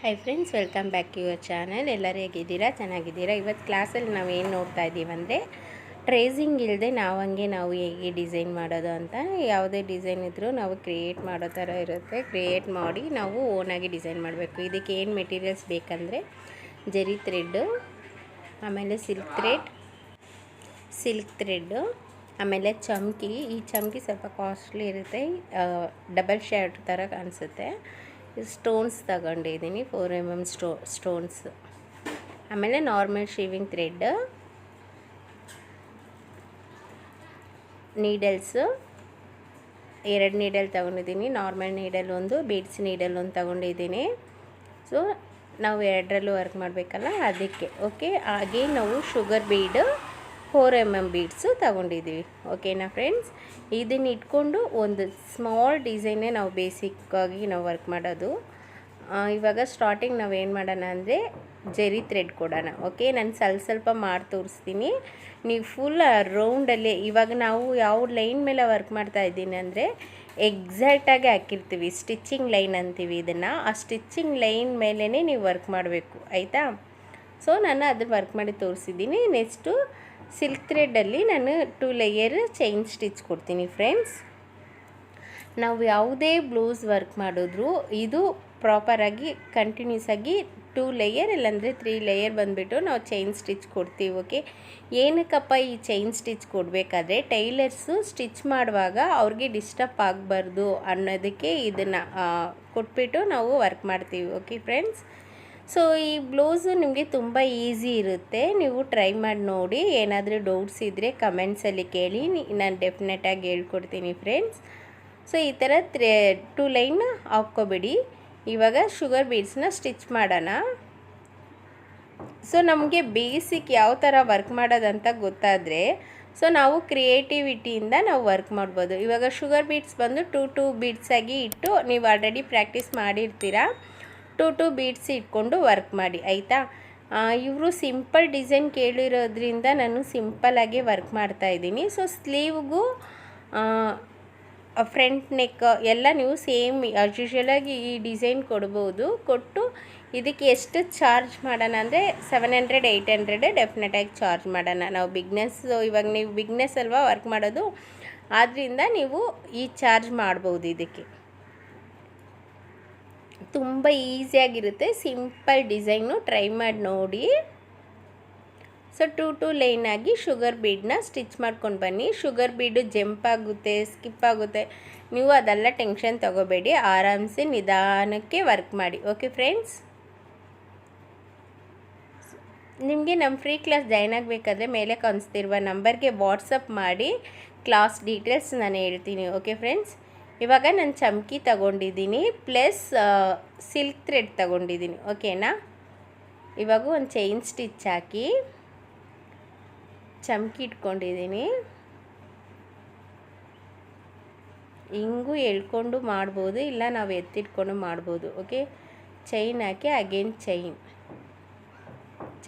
Hi friends, welcome back to your channel. ಎಲ್ಲರೂ ಹೇಗಿದ್ದೀರಾ? ಚೆನ್ನಾಗಿದ್ದೀರಾ? ಇವತ್ತು ಕ್ಲಾಸಲ್ಲಿ ನಾವು ಏನು ನೋಡ್ತಾ ಇದ್ದೀವಿ ಅಂದರೆ, ಟ್ರೇಸಿಂಗ್ ಇಲ್ಲದೆ ನಾವು ಹೇಗೆ ಡಿಸೈನ್ ಮಾಡೋದು ಅಂತ. ಯಾವುದೇ ಡಿಸೈನ್ ಇದ್ದರೂ ನಾವು ಕ್ರಿಯೇಟ್ ಮಾಡೋ ಥರ ಇರುತ್ತೆ. ಕ್ರಿಯೇಟ್ ಮಾಡಿ ನಾವು ಓನಾಗಿ ಡಿಸೈನ್ ಮಾಡಬೇಕು. ಇದಕ್ಕೆ ಏನು ಮೆಟೀರಿಯಲ್ಸ್ ಬೇಕಂದರೆ ಜರಿ ಥ್ರೆಡ್ಡು, ಆಮೇಲೆ ಸಿಲ್ಕ್ ಥ್ರೆಡ್ಡು, ಆಮೇಲೆ ಚಮ್ಕಿ. ಈ ಚಮ್ಕಿ ಸ್ವಲ್ಪ ಕಾಸ್ಟ್ಲಿ ಇರುತ್ತೆ, ಡಬಲ್ ಶೇಡ್ ಥರ ಕಾಣಿಸುತ್ತೆ. ಸ್ಟೋನ್ಸ್ ತಗೊಂಡಿದ್ದೀನಿ, 4mm ಸ್ಟೋನ್ಸ್. ಆಮೇಲೆ normal shaving thread, needles 2 needle ತಗೊಂಡಿದ್ದೀನಿ. ನಾರ್ಮಲ್ ನೀಡಲ್ ಒಂದು, ಬೀಡ್ಸ್ ನೀಡಲ್ ಒಂದು ತಗೊಂಡಿದ್ದೀನಿ. ಸೊ ನಾವು ಎರಡರಲ್ಲೂ ವರ್ಕ್ ಮಾಡಬೇಕಲ್ಲ, ಅದಕ್ಕೆ. ಓಕೆ, ಹಾಗೆ ನಾವು ಶುಗರ್ ಬೀಡು 4mm ಬೀಡ್ಸು ತಗೊಂಡಿದ್ದೀವಿ. ಓಕೆನಾ ಫ್ರೆಂಡ್ಸ್? ಇದನ್ನ ಇಟ್ಕೊಂಡು ಒಂದು ಸ್ಮಾಲ್ ಡಿಸೈನೇ ನಾವು ಬೇಸಿಕ್ಕಾಗಿ ನಾವು ವರ್ಕ್ ಮಾಡೋದು. ಇವಾಗ ಸ್ಟಾರ್ಟಿಂಗ್ ನಾವು ಏನು ಮಾಡೋಣ ಅಂದರೆ ಜರಿ ಥ್ರೆಡ್ ಕೊಡೋಣ. ಓಕೆ, ನಾನು ಸ್ವಲ್ಪ ಮಾಡಿ ತೋರಿಸ್ತೀನಿ. ನೀವು ಫುಲ್ ರೌಂಡಲ್ಲಿ ಇವಾಗ ನಾವು ಯಾವ ಲೈನ್ ಮೇಲೆ ವರ್ಕ್ ಮಾಡ್ತಾ ಇದ್ದೀನಿ ಅಂದರೆ ಎಕ್ಸಾಕ್ಟಾಗಿ ಹಾಕಿರ್ತೀವಿ, ಸ್ಟಿಚ್ಚಿಂಗ್ ಲೈನ್ ಅಂತೀವಿ ಇದನ್ನು. ಆ ಸ್ಟಿಚ್ಚಿಂಗ್ ಲೈನ್ ಮೇಲೇ ನೀವು ವರ್ಕ್ ಮಾಡಬೇಕು, ಆಯಿತಾ? ಸೊ ನಾನು ಅದ್ರ ವರ್ಕ್ ಮಾಡಿ ತೋರಿಸಿದ್ದೀನಿ. ನೆಕ್ಸ್ಟು ಸಿಲ್ಕ್ ಥ್ರೆಡ್ಡಲ್ಲಿ ನಾನು 2 ಲೇಯರ್ ಚೈನ್ ಸ್ಟಿಚ್ ಕೊಡ್ತೀನಿ ಫ್ರೆಂಡ್ಸ್. ನಾವು ಯಾವುದೇ ಬ್ಲೌಸ್ ವರ್ಕ್ ಮಾಡಿದ್ರು ಇದು ಪ್ರಾಪರಾಗಿ ಕಂಟಿನ್ಯೂಸ್ ಆಗಿ 2 ಲೇಯರ್ ಇಲ್ಲಾಂದರೆ 3 ಲೇಯರ್ ಬಂದುಬಿಟ್ಟು ನಾವು ಚೈನ್ ಸ್ಟಿಚ್ ಕೊಡ್ತೀವಿ. ಓಕೆ, ಏನಕ್ಕಪ್ಪ ಈ ಚೈನ್ ಸ್ಟಿಚ್ ಕೊಡಬೇಕಾದ್ರೆ ಟೈಲರ್ಸು ಸ್ಟಿಚ್ ಮಾಡುವಾಗ ಅವ್ರಿಗೆ ಡಿಸ್ಟರ್ಬ್ ಆಗಬಾರ್ದು ಅನ್ನೋದಕ್ಕೆ ಇದನ್ನು ಕೊಟ್ಬಿಟ್ಟು ನಾವು ವರ್ಕ್ ಮಾಡ್ತೀವಿ. Okay friends? ಸೊ ಈ ಬ್ಲೌಸು ನಿಮಗೆ ತುಂಬ ಈಸಿ ಇರುತ್ತೆ. ನೀವು ಟ್ರೈ ಮಾಡಿ ನೋಡಿ. ಏನಾದರೂ ಡೌಟ್ಸ್ ಇದ್ದರೆ ಕಮೆಂಟ್ಸಲ್ಲಿ ಕೇಳಿ, ನಾನು ಡೆಫಿನೆಟಾಗಿ ಹೇಳ್ಕೊಡ್ತೀನಿ ಫ್ರೆಂಡ್ಸ್. ಸೊ ಈ ಥರ 2 ಲೈನ್ ಹಾಕ್ಕೊಬಿಡಿ. ಇವಾಗ ಶುಗರ್ ಬೀಡ್ಸ್ನ ಸ್ಟಿಚ್ ಮಾಡೋಣ. ಸೊ ನಮಗೆ ಬೇಸಿಕ್ ಯಾವ ಥರ ವರ್ಕ್ ಮಾಡೋದಂತ ಗೊತ್ತಾದರೆ ಸೊ ನಾವು ಕ್ರಿಯೇಟಿವಿಟಿಯಿಂದ ನಾವು ವರ್ಕ್ ಮಾಡ್ಬೋದು. ಇವಾಗ ಶುಗರ್ ಬೀಡ್ಸ್ ಬಂದು 2 ಬೀಡ್ಸ್ ಆಗಿ ಇಟ್ಟು ನೀವು ಆಲ್ರೆಡಿ ಪ್ರಾಕ್ಟೀಸ್ ಮಾಡಿರ್ತೀರಾ. 2 ಬೀಡ್ಸ್ ಇಟ್ಕೊಂಡು ವರ್ಕ್ ಮಾಡಿ, ಆಯಿತಾ? ಇವರು ಸಿಂಪಲ್ ಡಿಸೈನ್ ಕೇಳಿರೋದ್ರಿಂದ ನಾನು ಸಿಂಪಲ್ಲಾಗಿ ವರ್ಕ್ ಮಾಡ್ತಾಯಿದ್ದೀನಿ. ಸೊ ಸ್ಲೀವ್ಗೂ ಫ್ರಂಟ್ ನೆಕ್ ಎಲ್ಲ ನೀವು ಸೇಮ್ ಆಸ್ ಯೂಶ್ವಲಾಗಿ ಈ ಡಿಸೈನ್ ಕೊಡ್ಬೋದು. ಕೊಟ್ಟು ಇದಕ್ಕೆ ಎಷ್ಟು ಚಾರ್ಜ್ ಮಾಡೋಣ ಅಂದರೆ 700-800 ಡೆಫಿನೆಟಾಗಿ ಚಾರ್ಜ್ ಮಾಡೋಣ. ನಾವು ಇವಾಗ ನೀವು ಬಿಗ್ನೆಸ್ ಅಲ್ವಾ ವರ್ಕ್ ಮಾಡೋದು, ಆದ್ದರಿಂದ ನೀವು ಈ ಚಾರ್ಜ್ ಮಾಡ್ಬೋದು. ಇದಕ್ಕೆ ತುಂಬ ಈಸಿಯಾಗಿರುತ್ತೆ, ಸಿಂಪಲ್ ಡಿಸೈನು. ಟ್ರೈ ಮಾಡಿ ನೋಡಿ. ಸೊ 2 ಲೈನಾಗಿ ಶುಗರ್ ಬೀಡನ್ನ ಸ್ಟಿಚ್ ಮಾಡ್ಕೊಂಡು ಬನ್ನಿ. ಶುಗರ್ ಬೀಡು ಜಂಪ್ ಆಗುತ್ತೆ, ಸ್ಕಿಪ್ ಆಗುತ್ತೆ, ನೀವು ಅದೆಲ್ಲ ಟೆನ್ಷನ್ ತೊಗೋಬೇಡಿ. ಆರಾಮ್ಸೆ ನಿಧಾನಕ್ಕೆ ವರ್ಕ್ ಮಾಡಿ. Okay friends? ನಿಮಗೆ ನಮ್ಮ ಫ್ರೀ ಕ್ಲಾಸ್ ಜಾಯ್ನ್ ಆಗಬೇಕಾದ್ರೆ ಮೇಲೆ ಕಾಣಿಸ್ತಿರುವ ನಂಬರ್ಗೆ ವಾಟ್ಸಪ್ ಮಾಡಿ ಕ್ಲಾಸ್ ಡೀಟೇಲ್ಸ್ ನಾನು ಹೇಳ್ತೀನಿ. Okay friends? ಇವಾಗ ನಾನು ಚಮ್ಕಿ ತಗೊಂಡಿದ್ದೀನಿ, ಪ್ಲಸ್ ಸಿಲ್ಕ್ ಥ್ರೆಡ್ ತಗೊಂಡಿದ್ದೀನಿ. ಓಕೆನಾ? ಇವಾಗ ಒಂದು ಚೈನ್ ಸ್ಟಿಚ್ ಹಾಕಿ ಚಮ್ಕಿ ಇಟ್ಕೊಂಡಿದ್ದೀನಿ. ಹಿಂಗೂ ಎಳ್ಕೊಂಡು ಮಾಡ್ಬೋದು, ಇಲ್ಲ ನಾವು ಎತ್ತಿಟ್ಕೊಂಡು ಮಾಡ್ಬೋದು. ಓಕೆ, ಚೈನ್ ಹಾಕಿ ಅಗೇನ್ ಚೈನ್.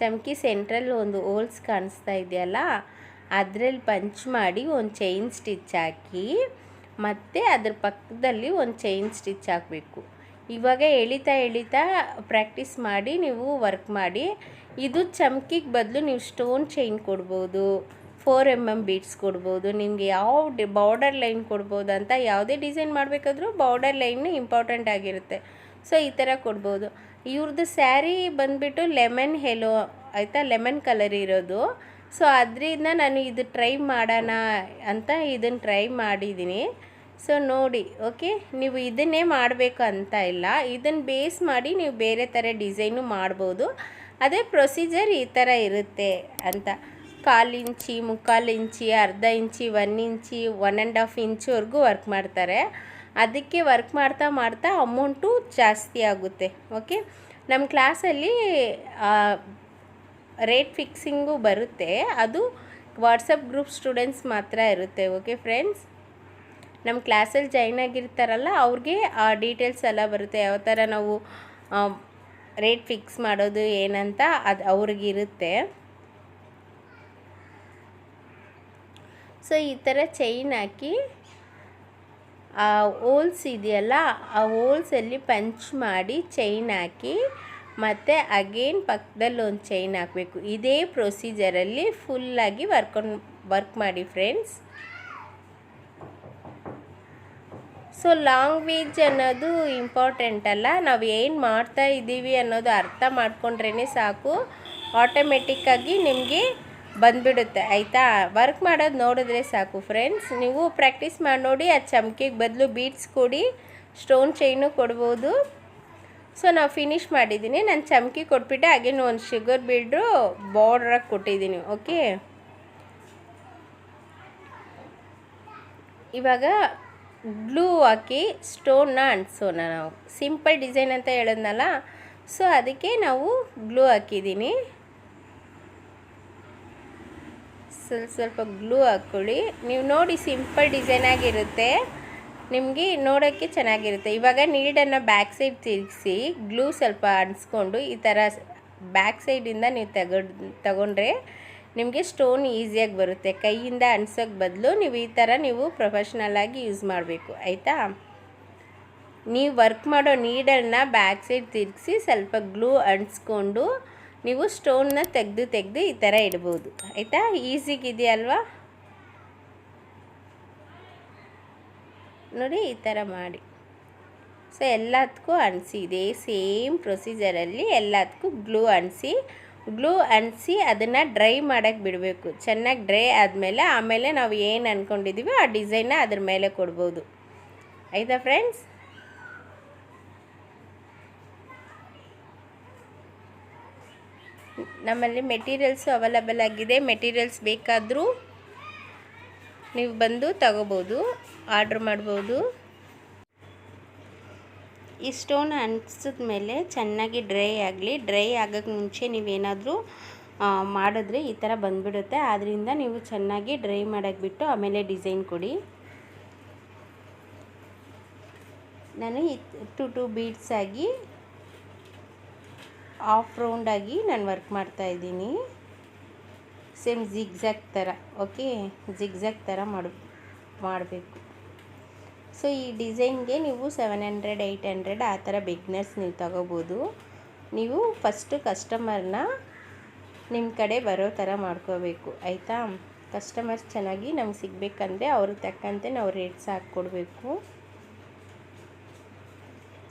ಚಮ್ಕಿ ಸೆಂಟ್ರಲ್ಲಿ ಒಂದು ಹೋಲ್ಸ್ ಕಾಣಿಸ್ತಾ ಇದೆಯಲ್ಲ, ಅದರಲ್ಲಿ ಪಂಚ್ ಮಾಡಿ ಒಂದು ಚೈನ್ ಸ್ಟಿಚ್ ಹಾಕಿ ಮತ್ತು ಅದ್ರ ಪಕ್ಕದಲ್ಲಿ ಒಂದು ಚೈನ್ ಸ್ಟಿಚ್ ಹಾಕಬೇಕು. ಇವಾಗ ಎಳಿತಾ ಪ್ರಾಕ್ಟೀಸ್ ಮಾಡಿ ನೀವು ವರ್ಕ್ ಮಾಡಿ. ಇದು ಚಮ್ಕಿಗೆ ಬದಲು ನೀವು ಸ್ಟೋನ್ ಚೈನ್ ಕೊಡ್ಬೋದು, 4mm ಬೀಡ್ಸ್ ಕೊಡ್ಬೋದು, ನಿಮಗೆ ಯಾವ ಬಾರ್ಡರ್ ಲೈನ್ ಕೊಡ್ಬೋದು ಅಂತ. ಯಾವುದೇ ಡಿಸೈನ್ ಮಾಡಬೇಕಾದ್ರೂ ಬಾರ್ಡರ್ ಲೈನ್ ಇಂಪಾರ್ಟೆಂಟ್ ಆಗಿರುತ್ತೆ. ಸೊ ಈ ಥರ ಕೊಡ್ಬೋದು. ಇವ್ರದ್ದು ಸ್ಯಾರಿ ಬಂದುಬಿಟ್ಟು ಲೆಮನ್ ಹೆಲೋ, ಆಯಿತಾ? ಲೆಮನ್ ಕಲರ್ ಇರೋದು. ಸೊ ಅದರಿಂದ ನಾನು ಇದು ಟ್ರೈ ಮಾಡೋಣ ಅಂತ ಇದನ್ನು ಟ್ರೈ ಮಾಡಿದ್ದೀನಿ. ಸೊ ನೋಡಿ, ಓಕೆ, ನೀವು ಇದನ್ನೇ ಮಾಡಬೇಕು ಅಂತ ಇಲ್ಲ, ಇದನ್ನು ಬೇಸ್ ಮಾಡಿ ನೀವು ಬೇರೆ ಥರ ಡಿಸೈನು ಮಾಡ್ಬೋದು. ಅದೇ ಪ್ರೊಸೀಜರ್ ಈ ಥರ ಇರುತ್ತೆ ಅಂತ. 1/4 ಇಂಚಿ, 3/4 ಇಂಚಿ, ಅರ್ಧ ಇಂಚಿ, 1 ಇಂಚಿ, 1.5 ಇಂಚ್ವರೆಗೂ ವರ್ಕ್ ಮಾಡ್ತಾರೆ. ಅದಕ್ಕೆ ವರ್ಕ್ ಮಾಡ್ತಾ ಅಮೌಂಟು ಜಾಸ್ತಿ ಆಗುತ್ತೆ. ಓಕೆ, ನಮ್ಮ ಕ್ಲಾಸಲ್ಲಿ ರೇಟ್ ಫಿಕ್ಸಿಂಗು ಬರುತ್ತೆ. ಅದು ವಾಟ್ಸಪ್ ಗ್ರೂಪ್ ಸ್ಟೂಡೆಂಟ್ಸ್ ಮಾತ್ರ ಇರುತ್ತೆ. Okay friends? ನಮ್ಮ ಕ್ಲಾಸಲ್ಲಿ ಜಾಯ್ನ್ ಆಗಿರ್ತಾರಲ್ಲ ಅವ್ರಿಗೆ ಆ ಡೀಟೇಲ್ಸ್ ಎಲ್ಲ ಬರುತ್ತೆ, ಯಾವ ಥರ ನಾವು ರೇಟ್ ಫಿಕ್ಸ್ ಮಾಡೋದು ಏನಂತ ಅದು ಅವ್ರಿಗಿರುತ್ತೆ. ಸೊ ಈ ಥರ ಚೈನ್ ಹಾಕಿ ಆ ಹೋಲ್ಸ್ ಇದೆಯಲ್ಲ, ಆ ಹೋಲ್ಸಲ್ಲಿ ಪಂಚ್ ಮಾಡಿ ಚೈನ್ ಹಾಕಿ ಮತ್ತು ಅಗೇನ್ ಪಕ್ಕದಲ್ಲಿ ಒಂದು ಚೈನ್ ಹಾಕಬೇಕು. ಇದೇ ಪ್ರೊಸೀಜರಲ್ಲಿ ಫುಲ್ಲಾಗಿ ವರ್ಕ್ ಮಾಡಿ ಫ್ರೆಂಡ್ಸ್. ಸೊ ಲ್ಯಾಂಗ್ವೇಜ್ ಅನ್ನೋದು ಇಂಪಾರ್ಟೆಂಟ್ ಅಲ್ಲ, ನಾವು ಏನು ಮಾಡ್ತಾ ಇದ್ದೀವಿ ಅನ್ನೋದು ಅರ್ಥ ಮಾಡ್ಕೊಂಡ್ರೇ ಸಾಕು, ಆಟೋಮೆಟಿಕ್ಕಾಗಿ ನಿಮಗೆ ಬಂದುಬಿಡುತ್ತೆ ಆಯಿತಾ. ವರ್ಕ್ ಮಾಡೋದು ನೋಡಿದ್ರೆ ಸಾಕು ಫ್ರೆಂಡ್ಸ್. ನೀವು ಪ್ರಾಕ್ಟೀಸ್ ಮಾಡಿ ನೋಡಿ. ಆ ಚಮ್ಕಿಗೆ ಬದಲು ಬೀಡ್ಸ್ ಕೊಡಿ, ಸ್ಟೋನ್ ಚೈನು ಕೊಡ್ಬೋದು. ಸೊ ನಾವು ಫಿನಿಷ್ ಮಾಡಿದ್ದೀನಿ. ನಾನು ಚಮ್ಕಿ ಕೊಟ್ಬಿಟ್ಟು ಹಾಗೇನು ಒಂದು ಶುಗರ್ ಬೀಡ್ರು ಬಾರ್ಡ್ರಾಗಿ ಕೊಟ್ಟಿದ್ದೀನಿ. ಓಕೆ, ಇವಾಗ ಗ್ಲೂ ಹಾಕಿ ಸ್ಟೋನ್ನ ಅಂಟಿಸೋಣ. ನಾವು ಸಿಂಪಲ್ ಡಿಸೈನ್ ಅಂತ ಹೇಳಿದ್ನಲ್ಲ, ಸೊ ಅದಕ್ಕೆ ನಾವು ಗ್ಲೂ ಹಾಕಿದ್ದೀನಿ. ಸ್ವಲ್ಪ ಗ್ಲೂ ಹಾಕ್ಕೊಳ್ಳಿ. ನೀವು ನೋಡಿ, ಸಿಂಪಲ್ ಡಿಸೈನ್ ಆಗಿರುತ್ತೆ, ನಿಮಗೆ ನೋಡೋಕ್ಕೆ ಚೆನ್ನಾಗಿರುತ್ತೆ. ಇವಾಗ ನೀಡನ್ನು ಬ್ಯಾಕ್ ಸೈಡ್ ತಿರುಗಿಸಿ ಗ್ಲೂ ಸ್ವಲ್ಪ ಅಂಟಿಸ್ಕೊಂಡು ಈ ಥರ ಬ್ಯಾಕ್ ಸೈಡಿಂದ ನೀವು ತಗೊಂಡ್ರೆ ನಿಮಗೆ ಸ್ಟೋನ್ ಈಸಿಯಾಗಿ ಬರುತ್ತೆ. ಕೈಯಿಂದ ಅಂಟಿಸೋಕ್ಕೆ ಬದಲು ನೀವು ಈ ಥರ ನೀವು ಪ್ರೊಫೆಷ್ನಲ್ಲಾಗಿ ಯೂಸ್ ಮಾಡಬೇಕು ಆಯಿತಾ. ನೀವು ವರ್ಕ್ ಮಾಡೋ ನೀಡಲ್ನ ಬ್ಯಾಕ್ ಸೈಡ್ ತಿರುಗಿಸಿ ಸ್ವಲ್ಪ ಗ್ಲೂ ಅಂಟಿಸ್ಕೊಂಡು ನೀವು ಸ್ಟೋನ್ನ ತೆಗೆದು ಈ ಥರ ಇಡ್ಬೋದು ಆಯಿತಾ. ಈಸಿಗಿದೆಯಲ್ವಾ ನೋಡಿ, ಈ ಥರ ಮಾಡಿ. ಸೊ ಎಲ್ಲದಕ್ಕೂ ಅಂಟಿಸಿ, ಇದೇ ಸೇಮ್ ಪ್ರೊಸೀಜರಲ್ಲಿ ಎಲ್ಲದಕ್ಕೂ ಗ್ಲೂ ಅಂಟಿಸಿ ಅದನ್ನು ಡ್ರೈ ಮಾಡೋಕ್ಕೆ ಬಿಡಬೇಕು. ಚೆನ್ನಾಗಿ ಡ್ರೈ ಆಮೇಲೆ ನಾವು ಏನು ಅಂದ್ಕೊಂಡಿದ್ದೀವಿ ಆ ಡಿಸೈನ್ನ ಅದ್ರ ಮೇಲೆ ಕೊಡ್ಬೋದು ಆಯಿತಾ ಫ್ರೆಂಡ್ಸ್. ನಮ್ಮಲ್ಲಿ ಮೆಟೀರಿಯಲ್ಸು ಅವೈಲಬಲ್ ಆಗಿದೆ. ಮೆಟೀರಿಯಲ್ಸ್ ಬೇಕಾದರೂ ನೀವು ಬಂದು ತಗೋಬೋದು, ಆರ್ಡ್ರ್ ಮಾಡ್ಬೋದು. ಈ ಸ್ಟೋನ್ ಅಂಟಿಸಿದ ಮೇಲೆ ಚೆನ್ನಾಗಿ ಡ್ರೈ ಆಗೋಕ್ಕೆ ಮುಂಚೆ ನೀವೇನಾದರೂ ಮಾಡಿದ್ರೆ ಈ ಥರ ಬಂದುಬಿಡುತ್ತೆ. ಆದ್ದರಿಂದ ನೀವು ಚೆನ್ನಾಗಿ ಡ್ರೈ ಮಾಡೋಕ್ಕೆ ಬಿಟ್ಟು ಆಮೇಲೆ ಡಿಸೈನ್ ಕೊಡಿ. ನಾನು 2 ಬೀಡ್ಸ್ ಆಗಿ ಹಾಫ್ ರೌಂಡಾಗಿ ನಾನು ವರ್ಕ್ ಮಾಡ್ತಾಯಿದ್ದೀನಿ. ಸೇಮ್ ಜಿಗ್ಜ್ಯಾಗ್ ಥರ. ಓಕೆ, ಜಿಗ್ಜ್ಯಾಗ್ ಥರ ಮಾಡಬೇಕು. ಸೊ ಈ ಡಿಸೈನ್ಗೆ ನೀವು 700 800 ಆ ಥರ ಬಿಗ್ನರ್ಸ್ ನೀವು ತಗೋಬೋದು. ನೀವು ಫಸ್ಟು ಕಸ್ಟಮರ್ನ ನಿಮ್ಮ ಕಡೆ ಬರೋ ಥರ ಮಾಡ್ಕೋಬೇಕು ಆಯಿತಾ. ಕಸ್ಟಮರ್ಸ್ ಚೆನ್ನಾಗಿ ನಮ್ಗೆ ಸಿಗಬೇಕಂದ್ರೆ ಅವ್ರಿಗೆ ತಕ್ಕಂತೆ ನಾವು ರೇಟ್ಸ್ ಹಾಕ್ಕೊಡ್ಬೇಕು.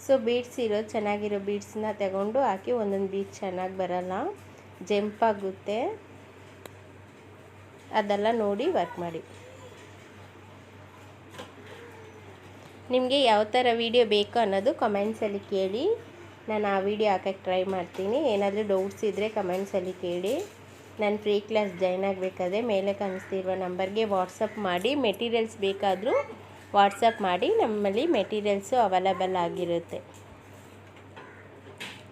ಸೊ ಬೀಡ್ಸ್ ಚೆನ್ನಾಗಿರೋ ಬೀಡ್ಸನ್ನ ತಗೊಂಡು ಹಾಕಿ, ಒಂದೊಂದು ಬೀಡ್ ಚೆನ್ನಾಗಿ ಬರಲ್ಲ, ಜಂಪ್ ಆಗುತ್ತೆ, ಅದೆಲ್ಲ ನೋಡಿ ವರ್ಕ್ ಮಾಡಿ. ನಿಮಗೆ ಯಾವ ಥರ ವೀಡಿಯೋ ಬೇಕು ಅನ್ನೋದು ಕಮೆಂಟ್ಸಲ್ಲಿ ಕೇಳಿ, ನಾನು ಆ ವಿಡಿಯೋ ಹಾಕೋಕ್ಕೆ ಟ್ರೈ ಮಾಡ್ತೀನಿ. ಏನಾದರೂ ಡೌಟ್ಸ್ ಇದ್ದರೆ ಕಮೆಂಟ್ಸಲ್ಲಿ ಕೇಳಿ. ನಾನು ಫ್ರೀ ಕ್ಲಾಸ್ ಜಾಯ್ನ್ ಆಗಬೇಕಾದ್ರೆ ಮೇಲೆ ಕಾಣಿಸ್ತಿರುವ ನಂಬರ್ಗೆ ವಾಟ್ಸಪ್ ಮಾಡಿ. ಮೆಟೀರಿಯಲ್ಸ್ ಬೇಕಾದರೂ ವಾಟ್ಸಪ್ ಮಾಡಿ, ನಮ್ಮಲ್ಲಿ ಮೆಟೀರಿಯಲ್ಸು ಅವೈಲಬಲ್ ಆಗಿರುತ್ತೆ.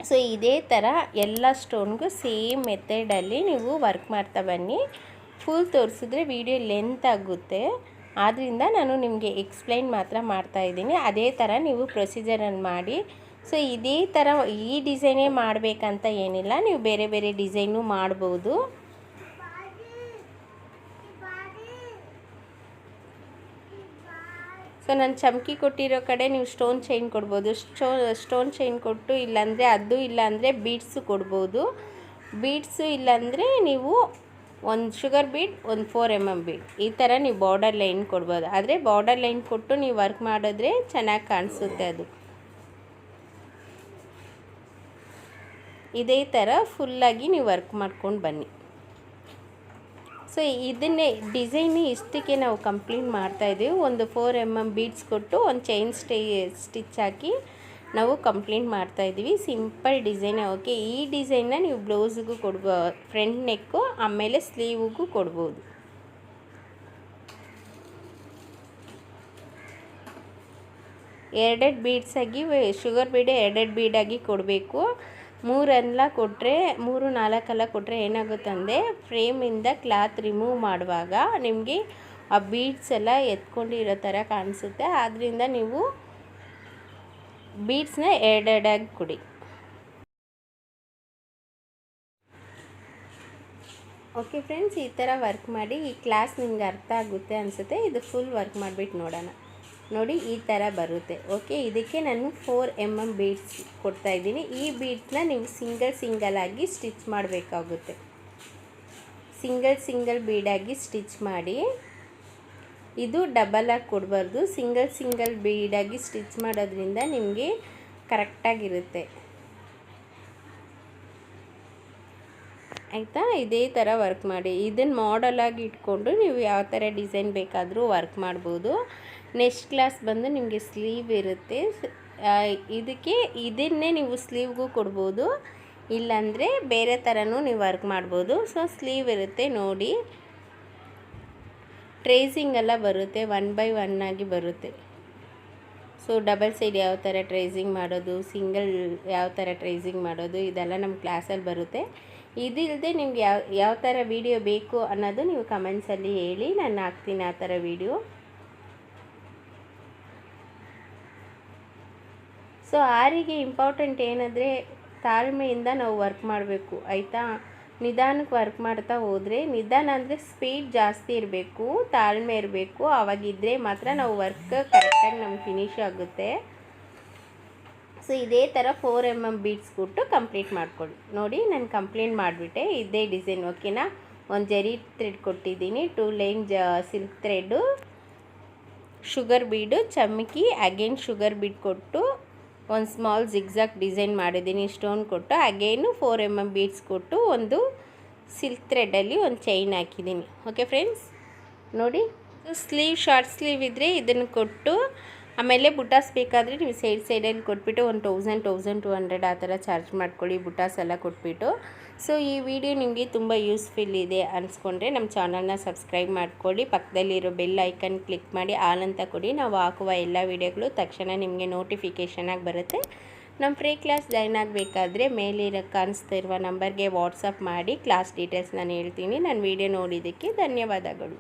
ಸೊ ಇದೇ ಥರ ಎಲ್ಲ ಸ್ಟೋನ್ಗೂ ಸೇಮ್ ಮೆಥಡಲ್ಲಿ ನೀವು ವರ್ಕ್ ಮಾಡ್ತಾ ಬನ್ನಿ. ಫುಲ್ ತೋರಿಸಿದ್ರೆ ವಿಡಿಯೋ ಲೆಂತ್ ಆಗುತ್ತೆ, ಆದ್ದರಿಂದ ನಾನು ನಿಮಗೆ ಎಕ್ಸ್ಪ್ಲೈನ್ ಮಾತ್ರ ಮಾಡ್ತಾಯಿದ್ದೀನಿ. ಅದೇ ಥರ ನೀವು ಪ್ರೊಸೀಜರನ್ನು ಮಾಡಿ. ಸೊ ಇದೇ ಥರ ಈ ಡಿಸೈನೇ ಮಾಡಬೇಕಂತ ಏನಿಲ್ಲ, ನೀವು ಬೇರೆ ಬೇರೆ ಡಿಸೈನು ಮಾಡ್ಬೋದು. ಸೊ ನಾನು ಚಮ್ಕಿ ಕೊಟ್ಟಿರೋ ಕಡೆ ನೀವು ಸ್ಟೋನ್ ಚೈನ್ ಕೊಡ್ಬೋದು. ಸ್ಟೋನ್ ಚೈನ್ ಕೊಟ್ಟು ಇಲ್ಲಾಂದರೆ ಅದು, ಇಲ್ಲಾಂದರೆ ಬೀಡ್ಸು ಕೊಡ್ಬೋದು. ಬೀಡ್ಸು ಇಲ್ಲಾಂದರೆ ನೀವು ಒಂದು ಶುಗರ್ ಬೀಡ್, ಒಂದು 4 mm ಬೀಡ್, ಈ ಥರ ನೀವು ಬಾರ್ಡರ್ ಲೈನ್ ಕೊಡ್ಬೋದು. ಆದರೆ ಬಾರ್ಡರ್ ಲೈನ್ ಕೊಟ್ಟು ನೀವು ವರ್ಕ್ ಮಾಡಿದ್ರೆ ಚೆನ್ನಾಗಿ ಕಾಣಿಸುತ್ತೆ ಅದು. ಇದೇ ಥರ ಫುಲ್ಲಾಗಿ ನೀವು ವರ್ಕ್ ಮಾಡ್ಕೊಂಡು ಬನ್ನಿ. ಸೊ ಇದನ್ನೇ ಡಿಸೈನ್ ಇಷ್ಟಕ್ಕೆ ನಾವು ಕಂಪ್ಲೀಟ್ ಮಾಡ್ತಾಯಿದ್ದೀವಿ. ಒಂದು 4 mm ಬೀಡ್ಸ್ ಕೊಟ್ಟು ಒಂದು ಚೈನ್ ಸ್ಟಿಚ್ ಹಾಕಿ ನಾವು ಕಂಪ್ಲೀಟ್ ಮಾಡ್ತಾಯಿದ್ದೀವಿ. Simple design. ಓಕೆ, ಈ ಡಿಸೈನ್ನ ನೀವು ಬ್ಲೌಸಿಗೂ ಕೊಡ್ಬೋದು, ಫ್ರಂಟ್ ನೆಕ್ಕು ಆಮೇಲೆ ಸ್ಲೀವಿಗೂ ಕೊಡ್ಬೋದು. ಎರಡೆರಡು ಬೀಡ್ಸಾಗಿ ಶುಗರ್ ಬೀಡೆ ಎರಡೆರಡು ಬೀಡಾಗಿ ಕೊಡಬೇಕು. 3 ಕೊಟ್ಟರೆ 3-4 ಕೊಟ್ಟರೆ ಏನಾಗುತ್ತಂದರೆ ಫ್ರೇಮಿಂದ ಕ್ಲಾತ್ ರಿಮೂವ್ ಮಾಡುವಾಗ ನಿಮಗೆ ಆ ಬೀಡ್ಸ್ ಎಲ್ಲ ಎತ್ಕೊಂಡಿರೋ ಥರ ಕಾಣಿಸುತ್ತೆ. ಆದ್ದರಿಂದ ನೀವು ಬೀಡ್ಸ್ನ ಎರಡೆರಡಾಗಿ ಕೊಡಿ. ಓಕೆ ಫ್ರೆಂಡ್ಸ್, ಈ ಥರ ವರ್ಕ್ ಮಾಡಿ. ಈ ಕ್ಲಾಸ್ ನಿಮ್ಗೆ ಅರ್ಥ ಆಗುತ್ತೆ ಅನಿಸುತ್ತೆ. ಇದು ಫುಲ್ ವರ್ಕ್ ಮಾಡಿಬಿಟ್ಟು ನೋಡೋಣ. ನೋಡಿ ಈ ಥರ ಬರುತ್ತೆ. ಓಕೆ, ಇದಕ್ಕೆ ನಾನು 4 mm ಬೀಡ್ಸ್ ಕೊಡ್ತಾಯಿದ್ದೀನಿ. ಈ ಬೀಡ್ಸ್ನ ನೀವು ಸಿಂಗಲ್ ಆಗಿ ಸ್ಟಿಚ್ ಮಾಡಬೇಕಾಗುತ್ತೆ. ಸಿಂಗಲ್ ಬೀಡಾಗಿ ಸ್ಟಿಚ್ ಮಾಡಿ. ಇದು ಡಬಲಾಗಿ ಕೊಡಬಾರ್ದು, ಸಿಂಗಲ್ ಬೀಡಾಗಿ ಸ್ಟಿಚ್ ಮಾಡೋದ್ರಿಂದ ನಿಮಗೆ ಕರೆಕ್ಟಾಗಿರುತ್ತೆ. ಆಯಿತಾ? ಇದೇ ಥರ ವರ್ಕ್ ಮಾಡಿ. ಇದನ್ನು ಮಾಡಲಾಗಿ ಇಟ್ಕೊಂಡು ನೀವು ಯಾವ ಥರ ಡಿಸೈನ್ ಬೇಕಾದರೂ ವರ್ಕ್ ಮಾಡ್ಬೋದು. ನೆಕ್ಸ್ಟ್ ಕ್ಲಾಸ್ ಬಂದು ನಿಮಗೆ ಸ್ಲೀವ್ ಇರುತ್ತೆ. ಇದನ್ನೇ ನೀವು ಸ್ಲೀವ್ಗೂ ಕೊಡ್ಬೋದು, ಇಲ್ಲಾಂದರೆ ಬೇರೆ ಥರನೂ ನೀವು ವರ್ಕ್ ಮಾಡ್ಬೋದು. ಸೊ ಸ್ಲೀವ್ ಇರುತ್ತೆ ನೋಡಿ, ಟ್ರೇಸಿಂಗ್ ಎಲ್ಲ ಬರುತ್ತೆ, 1 by 1 ಆಗಿ ಬರುತ್ತೆ. ಸೊ ಡಬಲ್ ಸೈಡ್ ಯಾವ ಥರ ಟ್ರೇಸಿಂಗ್ ಮಾಡೋದು, ಸಿಂಗಲ್ ಯಾವ ಥರ ಟ್ರೇಸಿಂಗ್ ಮಾಡೋದು, ಇದೆಲ್ಲ ನಮ್ಮ ಕ್ಲಾಸಲ್ಲಿ ಬರುತ್ತೆ. ಇದಿಲ್ಲದೆ ನಿಮ್ಗೆ ಯಾವ ಥರ ವೀಡಿಯೋ ಬೇಕು ಅನ್ನೋದು ನೀವು ಕಮೆಂಟ್ಸಲ್ಲಿ ಹೇಳಿ, ನಾನು ಹಾಕ್ತೀನಿ ಆ ಥರ ವೀಡಿಯೋ. ಸೊ ಆರಿಗೆ ಇಂಪಾರ್ಟೆಂಟ್ ಏನಂದರೆ ತಾಳ್ಮೆಯಿಂದ ನಾವು ವರ್ಕ್ ಮಾಡಬೇಕು. ಆಯಿತಾ? ನಿಧಾನಕ್ಕೆ ವರ್ಕ್ ಮಾಡ್ತಾ ಹೋದರೆ, ನಿಧಾನ ಅಂದರೆ ಸ್ಪೀಡ್ ಜಾಸ್ತಿ ಇರಬೇಕು, ತಾಳ್ಮೆ ಇರಬೇಕು. ಆವಾಗಿದ್ದರೆ ಮಾತ್ರ ನಾವು ವರ್ಕ್ ಕರೆಕ್ಟಾಗಿ ನಮ್ಗೆ ಫಿನಿಶ್ ಆಗುತ್ತೆ. ಸೊ ಇದೇ ಥರ 4 mm ಬೀಡ್ಸ್ ಕೊಟ್ಟು ಕಂಪ್ಲೀಟ್ ಮಾಡ್ಕೊಳ್ಳಿ. ನೋಡಿ ನಾನು ಕಂಪ್ಲೀಟ್ ಮಾಡಿಬಿಟ್ಟೆ. ಇದೇ ಡಿಸೈನ್. ಓಕೆನಾ? ಒಂದು ಜರಿ ಥ್ರೆಡ್ ಕೊಟ್ಟಿದ್ದೀನಿ, 2 ಲೈನ್ ಸಿಲ್ಕ್ ಥ್ರೆಡ್ಡು, ಶುಗರ್ ಬೀಡು, ಚಮ್ಕಿ, ಅಗೇನ್ ಶುಗರ್ ಬೀಡ್ ಕೊಟ್ಟು ಒಂದು ಸ್ಮಾಲ್ ಜಿಗ್ಜಾಗ್ ಡಿಸೈನ್ ಮಾಡಿದ್ದೀನಿ, ಸ್ಟೋನ್ ಕೊಟ್ಟು, ಅಗೇನು 4 mm ಬೀಡ್ಸ್ ಕೊಟ್ಟು ಒಂದು ಸಿಲ್ಕ್ ಥ್ರೆಡ್ಡಲ್ಲಿ ಒಂದು ಚೈನ್ ಹಾಕಿದ್ದೀನಿ. ಓಕೆ ಫ್ರೆಂಡ್ಸ್, ನೋಡಿ ಸ್ಲೀವ್ ಶಾರ್ಟ್ ಸ್ಲೀವ್ ಇದ್ದರೆ ಇದನ್ನು ಕೊಟ್ಟು, ಆಮೇಲೆ ಬುಟಾಸ್ ಬೇಕಾದರೆ ನೀವು ಸೈಡಲ್ಲಿ ಕೊಟ್ಬಿಟ್ಟು 1200 ಆ ಥರ ಚಾರ್ಜ್ ಮಾಡ್ಕೊಳ್ಳಿ, ಬುಟಾಸ್ ಎಲ್ಲ ಕೊಟ್ಬಿಟ್ಟು. ಸೊ ಈ ವಿಡಿಯೋ ನಿಮಗೆ ತುಂಬ ಯೂಸ್ಫುಲ್ ಇದೆ ಅನಿಸ್ಕೊಂಡ್ರೆ ನಮ್ಮ ಚಾನಲ್ನ ಸಬ್ಸ್ಕ್ರೈಬ್ ಮಾಡ್ಕೊಳ್ಳಿ, ಪಕ್ಕದಲ್ಲಿರೋ ಬೆಲ್ ಐಕನ್ ಕ್ಲಿಕ್ ಮಾಡಿ ಆಲ್ ಅಂತ ಕೊಡಿ. ನಾವು ಹಾಕುವ ಎಲ್ಲ ವೀಡಿಯೋಗಳು ತಕ್ಷಣ ನಿಮಗೆ ನೋಟಿಫಿಕೇಷನಾಗಿ ಬರುತ್ತೆ. ನಮ್ಮ ಫ್ರೀ ಕ್ಲಾಸ್ ಜಾಯ್ನ್ ಆಗಬೇಕಾದ್ರೆ ಮೇಲಿರೋ ಕಾಣಿಸ್ತಾ ಇರುವ ನಂಬರ್ಗೆ ವಾಟ್ಸಪ್ ಮಾಡಿ ಕ್ಲಾಸ್ ಡೀಟೇಲ್ಸ್ ನಾನು ಹೇಳ್ತೀನಿ. ನಾನು ವಿಡಿಯೋ ನೋಡಿದ್ದಕ್ಕೆ ಧನ್ಯವಾದಗಳು.